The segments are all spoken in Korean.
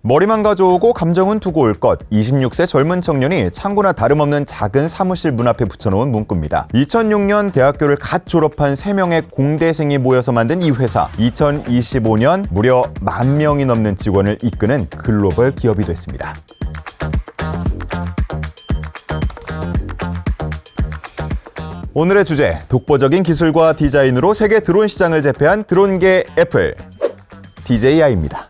머리만 가져오고 감정은 두고 올 것. 26세 젊은 청년이 창고나 다름없는 작은 사무실 문 앞에 붙여놓은 문구입니다. 2006년 대학교를 갓 졸업한 3명의 공대생이 모여서 만든 이 회사. 2025년 무려 10,000명이 넘는 직원을 이끄는 글로벌 기업이 됐습니다. 오늘의 주제, 독보적인 기술과 디자인으로 세계 드론 시장을 제패한 드론계 애플, DJI입니다.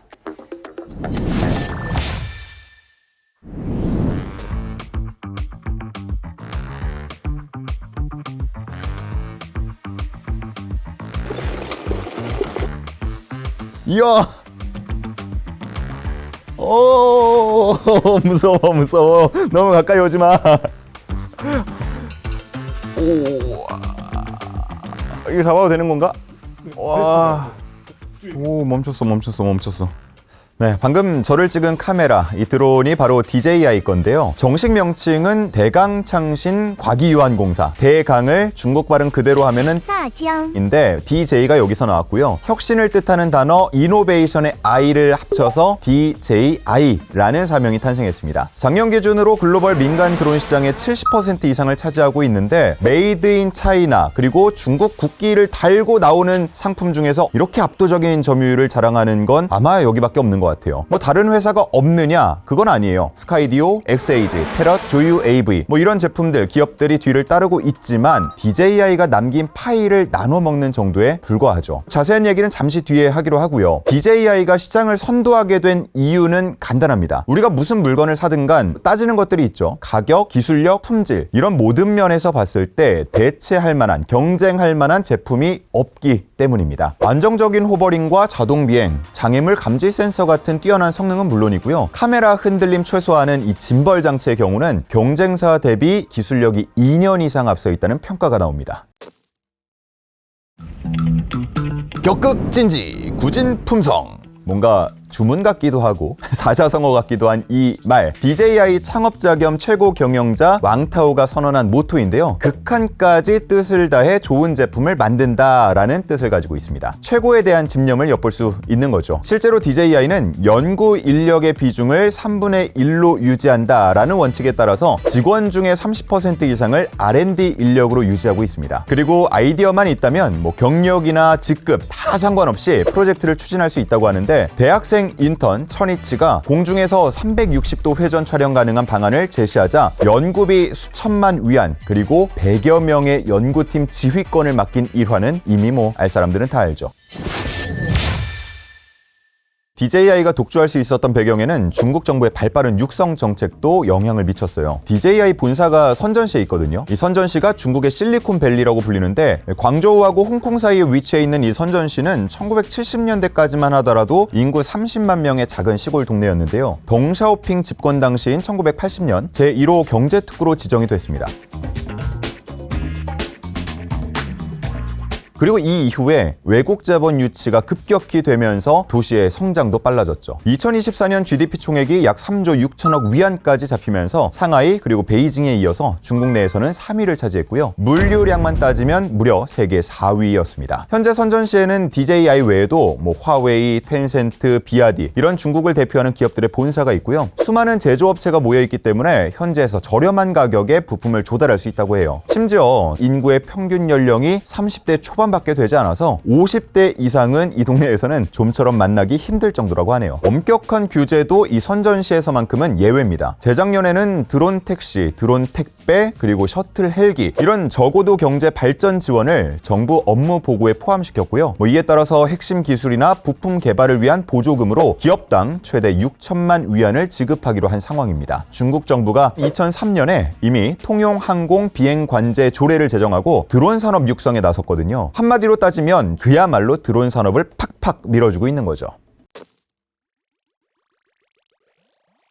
이야! 오, 무서워. 너무 가까이 오지 마. 이거 잡아도 되는 건가? 와. 오, 멈췄어. 네, 방금 저를 찍은 카메라, 이 드론이 바로 DJI 건데요. 정식 명칭은 대강창신 과기유한공사. 대강을 중국 발음 그대로 하면은 인데 DJ가 여기서 나왔고요. 혁신을 뜻하는 단어 이노베이션의 I를 합쳐서 DJI라는 사명이 탄생했습니다. 작년 기준으로 글로벌 민간 드론 시장의 70% 이상을 차지하고 있는데 메이드 인 차이나 그리고 중국 국기를 달고 나오는 상품 중에서 이렇게 압도적인 점유율을 자랑하는 건 아마 여기밖에 없는 것 같아요. 뭐 다른 회사가 없느냐? 그건 아니에요. 스카이디오, 엑세이지, 패럿, 조유 AV 뭐 이런 제품들, 기업들이 뒤를 따르고 있지만 DJI가 남긴 파일을 나눠 먹는 정도에 불과하죠. 자세한 얘기는 잠시 뒤에 하기로 하고요. DJI가 시장을 선도하게 된 이유는 간단합니다. 우리가 무슨 물건을 사든 간 따지는 것들이 있죠. 가격, 기술력, 품질 이런 모든 면에서 봤을 때 대체할 만한, 경쟁할 만한 제품이 없기 때문입니다. 안정적인 호버링과 자동 비행, 장애물 감지 센서 같은 뛰어난 성능은 물론이고요. 카메라 흔들림 최소화하는 이 짐벌 장치의 경우는 경쟁사 대비 기술력이 2년 이상 앞서 있다는 평가가 나옵니다. 격극진지, 구진품성. 뭔가 주문 같기도 하고 사자성어 같기도 한 이 말, DJI 창업자 겸 최고 경영자 왕타오가 선언한 모토인데요. 극한까지 뜻을 다해 좋은 제품을 만든다라는 뜻을 가지고 있습니다. 최고에 대한 집념을 엿볼 수 있는 거죠. 실제로 DJI는 연구 인력의 비중을 3분의 1로 유지한다라는 원칙에 따라서 직원 중에 30% 이상을 R&D 인력으로 유지하고 있습니다. 그리고 아이디어만 있다면 뭐 경력이나 직급 다 상관없이 프로젝트를 추진할 수 있다고 하는데, 대학생 인턴 천이치가 공중에서 360도 회전 촬영 가능한 방안을 제시하자 연구비 수천만 위안 그리고 100여 명의 연구팀 지휘권을 맡긴 일화는 이미 뭐 알 사람들은 다 알죠. DJI가 독주할 수 있었던 배경에는 중국 정부의 발빠른 육성 정책도 영향을 미쳤어요. DJI 본사가 선전시에 있거든요. 이 선전시가 중국의 실리콘밸리라고 불리는데, 광저우하고 홍콩 사이에 위치해 있는 이 선전시는 1970년대까지만 하더라도 인구 30만 명의 작은 시골 동네였는데요. 덩샤오핑 집권 당시인 1980년 제1호 경제특구로 지정이 됐습니다. 그리고 이 이후에 외국 자본 유치가 급격히 되면서 도시의 성장도 빨라졌죠. 2024년 GDP 총액이 약 3조 6천억 위안까지 잡히면서 상하이 그리고 베이징에 이어서 중국 내에서는 3위를 차지했고요. 물류량만 따지면 무려 세계 4위였습니다. 현재 선전시에는 DJI 외에도 뭐 화웨이, 텐센트, 비아디 이런 중국을 대표하는 기업들의 본사가 있고요. 수많은 제조업체가 모여있기 때문에 현지에서 저렴한 가격에 부품을 조달할 수 있다고 해요. 심지어 인구의 평균 연령이 30대 초반 밖에 되지 않아서 50대 이상은 이 동네에서는 좀처럼 만나기 힘들 정도라고 하네요. 엄격한 규제도 이 선전시에서만큼은 예외입니다. 재작년에는 드론 택시, 드론 택배, 그리고 셔틀 헬기 이런 저고도 경제 발전 지원을 정부 업무 보고에 포함시켰고요. 이에 따라서 핵심 기술이나 부품 개발을 위한 보조금으로 기업당 최대 6천만 위안을 지급하기로 한 상황입니다. 중국 정부가 2003년에 이미 통용 항공 비행 관제 조례를 제정하고 드론 산업 육성에 나섰거든요. 한마디로 따지면 그야말로 드론 산업을 팍팍 밀어주고 있는 거죠.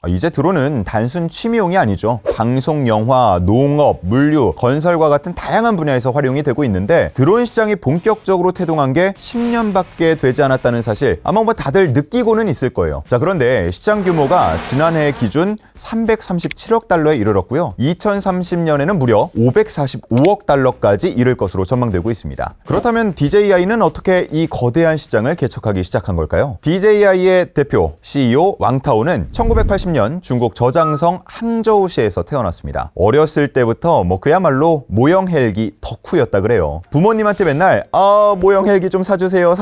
이제 드론은 단순 취미용이 아니죠. 방송, 영화, 농업, 물류, 건설과 같은 다양한 분야에서 활용이 되고 있는데 드론 시장이 본격적으로 태동한 게 10년밖에 되지 않았다는 사실 아마 다들 느끼고는 있을 거예요. 자, 그런데 시장 규모가 지난해 기준 337억 달러에 이르렀고요. 2030년에는 무려 545억 달러까지 이를 것으로 전망되고 있습니다. 그렇다면 DJI는 어떻게 이 거대한 시장을 개척하기 시작한 걸까요? DJI의 대표, CEO 왕타오는 1980년 중국 저장성 항저우시에서 태어났습니다. 어렸을 때부터 그야말로 모형 헬기 덕후였다 그래요. 부모님한테 맨날 모형 헬기 좀 사주세요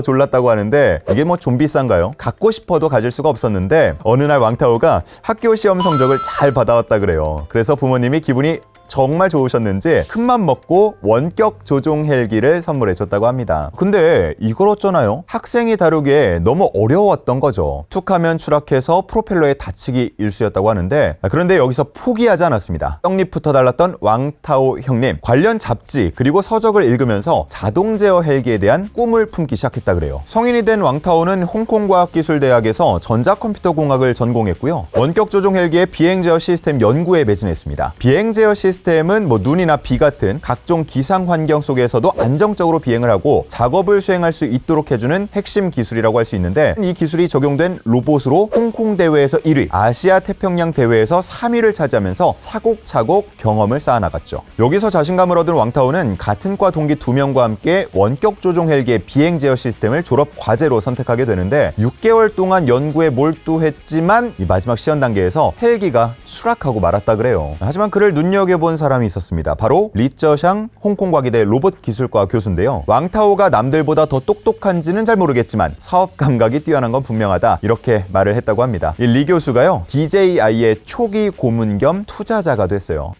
졸랐다고 하는데 이게 좀 비싼가요? 갖고 싶어도 가질 수가 없었는데 어느 날 왕타오가 학교 시험 성적을 잘 받아왔다 그래요. 그래서 부모님이 기분이 정말 좋으셨는지 큰맘 먹고 원격 조종 헬기를 선물해 줬다고 합니다. 근데 이걸 어쩌나요? 학생이 다루기에 너무 어려웠던 거죠. 툭하면 추락해서 프로펠러에 다치기 일쑤였다고 하는데 그런데 여기서 포기하지 않았습니다. 떡잎부터 달랐던 왕타오 형님, 관련 잡지 그리고 서적을 읽으면서 자동 제어 헬기에 대한 꿈을 품기 시작했다 그래요. 성인이 된 왕타오는 홍콩과학기술대학에서 전자컴퓨터공학을 전공했고요. 원격 조종 헬기의 비행 제어 시스템 연구에 매진했습니다. 비행 제어 시스템은 눈이나 비 같은 각종 기상 환경 속에서도 안정적으로 비행을 하고 작업을 수행할 수 있도록 해주는 핵심 기술이라고 할 수 있는데 이 기술이 적용된 로봇으로 홍콩 대회에서 1위, 아시아 태평양 대회에서 3위를 차지하면서 차곡차곡 경험을 쌓아나갔죠. 여기서 자신감을 얻은 왕타오는 같은 과 동기 2명과 함께 원격 조종 헬기의 비행 제어 시스템을 졸업 과제로 선택하게 되는데 6개월 동안 연구에 몰두했지만 이 마지막 시연 단계에서 헬기가 추락하고 말았다 그래요. 하지만 그를 눈여겨본 사람이 있었습니다. 바로 리쩌샹 홍콩과기대 로봇 기술과 교수인데요. 왕타오가 남들보다 더 똑똑한지는 잘 모르겠지만 사업 감각이 뛰어난 건 분명하다, 이렇게 말을 했다고 합니다. 이 리 교수가요, DJI의 초기 고문 겸 투자자가 됐어요.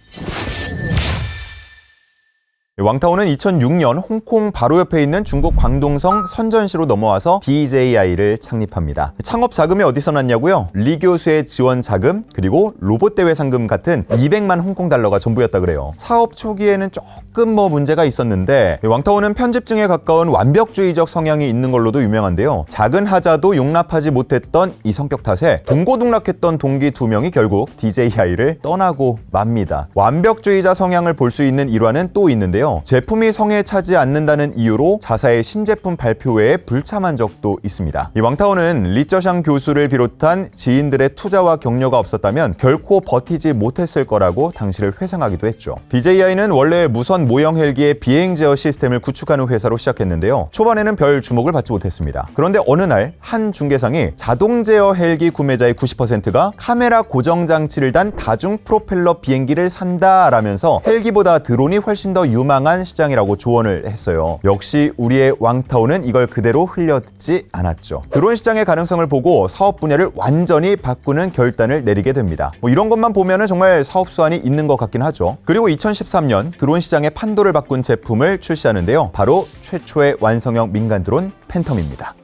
왕타오는 2006년 홍콩 바로 옆에 있는 중국 광동성 선전시로 넘어와서 DJI를 창립합니다. 창업 자금이 어디서 났냐고요? 리 교수의 지원 자금 그리고 로봇 대회 상금 같은 200만 홍콩 달러가 전부였다 그래요. 사업 초기에는 조금 문제가 있었는데 왕타오는 편집증에 가까운 완벽주의적 성향이 있는 걸로도 유명한데요. 작은 하자도 용납하지 못했던 이 성격 탓에 동고동락했던 동기 2명이 결국 DJI를 떠나고 맙니다. 완벽주의자 성향을 볼 수 있는 일화는 또 있는데요. 제품이 성에 차지 않는다는 이유로 자사의 신제품 발표 외에 불참한 적도 있습니다. 이 왕타오는 리쩌샹 교수를 비롯한 지인들의 투자와 격려가 없었다면 결코 버티지 못했을 거라고 당시를 회상하기도 했죠. DJI는 원래 무선 모형 헬기의 비행 제어 시스템을 구축하는 회사로 시작했는데요. 초반에는 별 주목을 받지 못했습니다. 그런데 어느 날 한 중개상이 자동 제어 헬기 구매자의 90%가 카메라 고정 장치를 단 다중 프로펠러 비행기를 산다라면서 헬기보다 드론이 훨씬 더 유망한 시장이라고 조언을 했어요. 역시 우리의 왕타오는 이걸 그대로 흘려듣지 않았죠. 드론 시장의 가능성을 보고 사업 분야를 완전히 바꾸는 결단을 내리게 됩니다. 이런 것만 보면은 정말 사업 수완이 있는 것 같긴 하죠. 그리고 2013년 드론 시장의 판도를 바꾼 제품을 출시하는데요. 바로 최초의 완성형 민간 드론 팬텀입니다.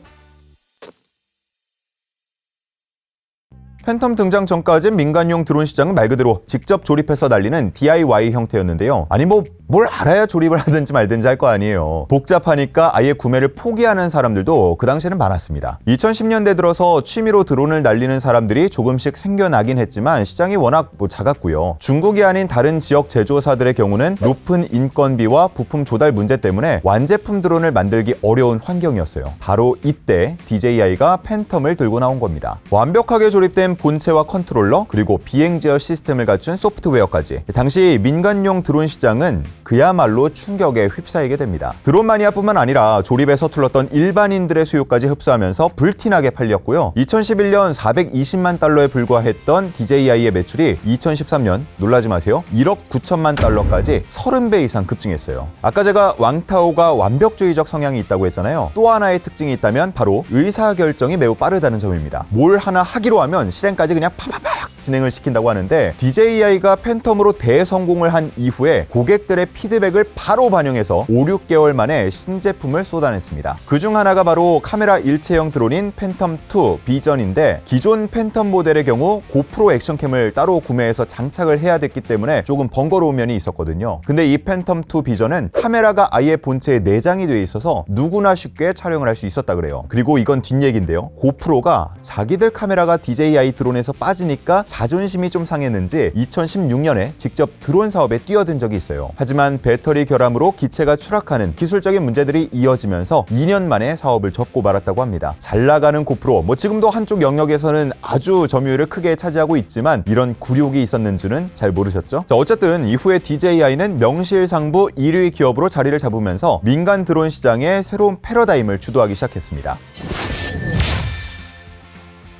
팬텀 등장 전까진 민간용 드론 시장은 말 그대로 직접 조립해서 날리는 DIY 형태였는데요. 아니 뭘 알아야 조립을 하든지 말든지 할 거 아니에요. 복잡하니까 아예 구매를 포기하는 사람들도 그 당시에는 많았습니다. 2010년대 들어서 취미로 드론을 날리는 사람들이 조금씩 생겨나긴 했지만 시장이 워낙 작았고요. 중국이 아닌 다른 지역 제조사들의 경우는 높은 인건비와 부품 조달 문제 때문에 완제품 드론을 만들기 어려운 환경이었어요. 바로 이때 DJI가 팬텀을 들고 나온 겁니다. 완벽하게 조립된 본체와 컨트롤러 그리고 비행 제어 시스템을 갖춘 소프트웨어까지, 당시 민간용 드론 시장은 그야말로 충격에 휩싸이게 됩니다. 드론 마니아뿐만 아니라 조립에 서툴렀던 일반인들의 수요까지 흡수하면서 불티나게 팔렸고요. 2011년 420만 달러에 불과했던 DJI의 매출이 2013년 놀라지 마세요, 1억 9천만 달러까지 30배 이상 급증했어요. 아까 제가 왕타오가 완벽주의적 성향이 있다고 했잖아요. 또 하나의 특징이 있다면 바로 의사결정이 매우 빠르다는 점입니다. 뭘 하나 하기로 하면 실행까지 그냥 파파팍 진행을 시킨다고 하는데 DJI가 팬텀으로 대성공을 한 이후에 고객들의 피드백을 바로 반영해서 5, 6개월 만에 신제품을 쏟아냈습니다. 그중 하나가 바로 카메라 일체형 드론인 팬텀2 비전인데, 기존 팬텀 모델의 경우 고프로 액션캠을 따로 구매해서 장착을 해야 됐기 때문에 조금 번거로운 면이 있었거든요. 근데 이 팬텀2 비전은 카메라가 아예 본체에 내장이 되어 있어서 누구나 쉽게 촬영을 할 수 있었다 그래요. 그리고 이건 뒷얘기인데요. 고프로가 자기들 카메라가 DJI DJI 드론에서 빠지니까 자존심이 좀 상했는지 2016년에 직접 드론 사업에 뛰어든 적이 있어요. 하지만 배터리 결함으로 기체가 추락하는 기술적인 문제들이 이어지면서 2년 만에 사업을 접고 말았다고 합니다. 잘 나가는 고프로, 지금도 한쪽 영역에서는 아주 점유율을 크게 차지하고 있지만 이런 굴욕이 있었는 줄은 잘 모르셨죠? 자, 어쨌든 이후에 DJI는 명실상부 1위 기업으로 자리를 잡으면서 민간 드론 시장의 새로운 패러다임을 주도하기 시작했습니다.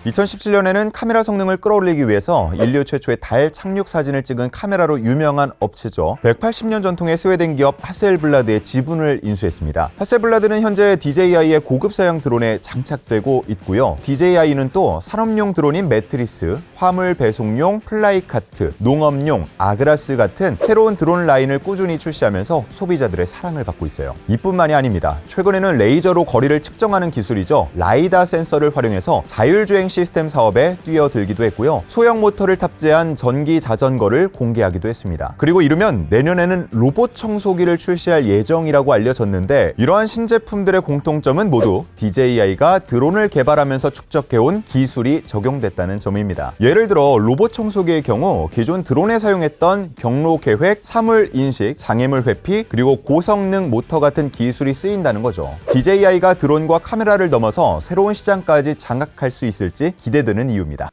2017년에는 카메라 성능을 끌어올리기 위해서 인류 최초의 달 착륙 사진을 찍은 카메라로 유명한 업체죠. 180년 전통의 스웨덴 기업 하셀블라드의 지분을 인수했습니다. 하셀블라드는 현재 DJI의 고급 사양 드론에 장착되고 있고요. DJI는 또 산업용 드론인 매트리스, 화물 배송용 플라이카트, 농업용 아그라스 같은 새로운 드론 라인을 꾸준히 출시하면서 소비자들의 사랑을 받고 있어요. 이뿐만이 아닙니다. 최근에는 레이저로 거리를 측정하는 기술이죠. 라이다 센서를 활용해서 자율주행 시스템 사업에 뛰어들기도 했고요. 소형 모터를 탑재한 전기 자전거를 공개하기도 했습니다. 그리고 이르면 내년에는 로봇 청소기를 출시할 예정이라고 알려졌는데 이러한 신제품들의 공통점은 모두 DJI가 드론을 개발하면서 축적해온 기술이 적용됐다는 점입니다. 예를 들어 로봇 청소기의 경우 기존 드론에 사용했던 경로 계획, 사물 인식, 장애물 회피, 그리고 고성능 모터 같은 기술이 쓰인다는 거죠. DJI가 드론과 카메라를 넘어서 새로운 시장까지 장악할 수 있을지 기대되는 이유입니다.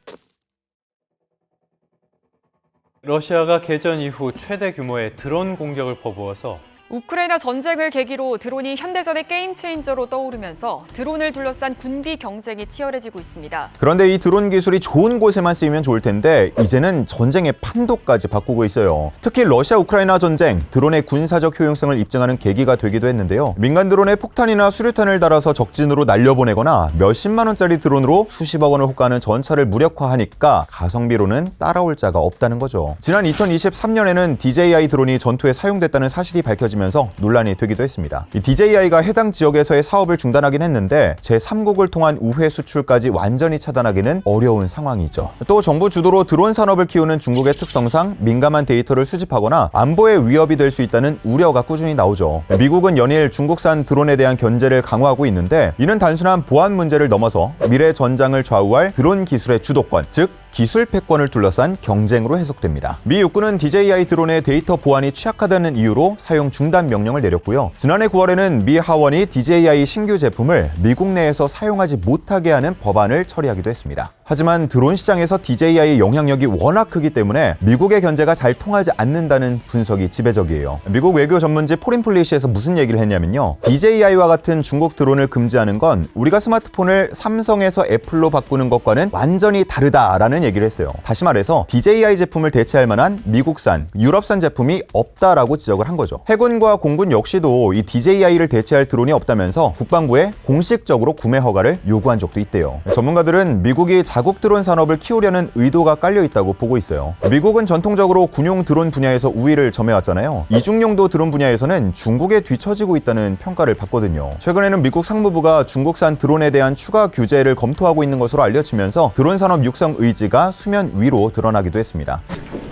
러시아가 개전 이후 최대 규모의 드론 공격을 퍼부어서 우크라이나 전쟁을 계기로 드론이 현대전의 게임 체인저로 떠오르면서 드론을 둘러싼 군비 경쟁이 치열해지고 있습니다. 그런데 이 드론 기술이 좋은 곳에만 쓰이면 좋을 텐데 이제는 전쟁의 판도까지 바꾸고 있어요. 특히 러시아 우크라이나 전쟁, 드론의 군사적 효용성을 입증하는 계기가 되기도 했는데요. 민간 드론에 폭탄이나 수류탄을 달아서 적진으로 날려보내거나 몇십만 원짜리 드론으로 수십억 원을 호가하는 전차를 무력화하니까 가성비로는 따라올 자가 없다는 거죠. 지난 2023년에는 DJI 드론이 전투에 사용됐다는 사실이 밝혀지면서 논란이 되기도 했습니다. 이 DJI가 해당 지역에서의 사업을 중단하긴 했는데 제3국을 통한 우회 수출까지 완전히 차단하기는 어려운 상황이죠. 또 정부 주도로 드론 산업을 키우는 중국의 특성상 민감한 데이터를 수집하거나 안보에 위협이 될 수 있다는 우려가 꾸준히 나오죠. 미국은 연일 중국산 드론에 대한 견제를 강화하고 있는데 이는 단순한 보안 문제를 넘어서 미래 전장을 좌우할 드론 기술의 주도권, 즉 기술 패권을 둘러싼 경쟁으로 해석됩니다. 미 육군은 DJI 드론의 데이터 보안이 취약하다는 이유로 사용 중단 명령을 내렸고요. 지난해 9월에는 미 하원이 DJI 신규 제품을 미국 내에서 사용하지 못하게 하는 법안을 처리하기도 했습니다. 하지만 드론 시장에서 DJI의 영향력이 워낙 크기 때문에 미국의 견제가 잘 통하지 않는다는 분석이 지배적이에요. 미국 외교 전문지 포린폴리시에서 무슨 얘기를 했냐면요. DJI와 같은 중국 드론을 금지하는 건 우리가 스마트폰을 삼성에서 애플로 바꾸는 것과는 완전히 다르다라는 얘기를 했어요. 다시 말해서 DJI 제품을 대체할 만한 미국산, 유럽산 제품이 없다라고 지적을 한 거죠. 해군과 공군 역시도 이 DJI를 대체할 드론이 없다면서 국방부에 공식적으로 구매 허가를 요구한 적도 있대요. 전문가들은 미국이 자국 드론 산업을 키우려는 의도가 깔려 있다고 보고 있어요. 미국은 전통적으로 군용 드론 분야에서 우위를 점해왔잖아요. 이중용도 드론 분야에서는 중국에 뒤처지고 있다는 평가를 받거든요. 최근에는 미국 상무부가 중국산 드론에 대한 추가 규제를 검토하고 있는 것으로 알려지면서 드론 산업 육성 의지가 수면 위로 드러나기도 했습니다.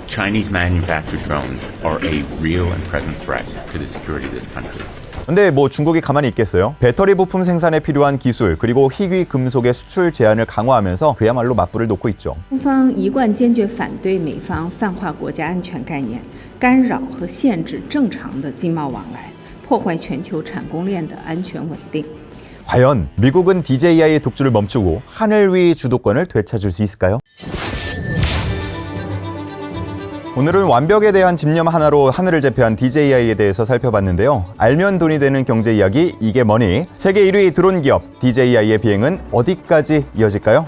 Chinese manufactured drones are a real and present threat to the security of this country. 근데 중국이 가만히 있겠어요? 배터리 부품 생산에 필요한 기술 그리고 희귀 금속의 수출 제한을 강화하면서 그야말로 맞불을 놓고 있죠. 中方一贯坚决反对美方泛化国家安全概念，干扰和限制正常的经贸往来，破坏全球产供链的安全稳定。 과연 미국은 DJI의 독주를 멈추고 하늘 위 주도권을 되찾을 수 있을까요? 오늘은 완벽에 대한 집념 하나로 하늘을 제패한 DJI에 대해서 살펴봤는데요. 알면 돈이 되는 경제 이야기, 이게 뭐니? 세계 1위 드론 기업 DJI의 비행은 어디까지 이어질까요?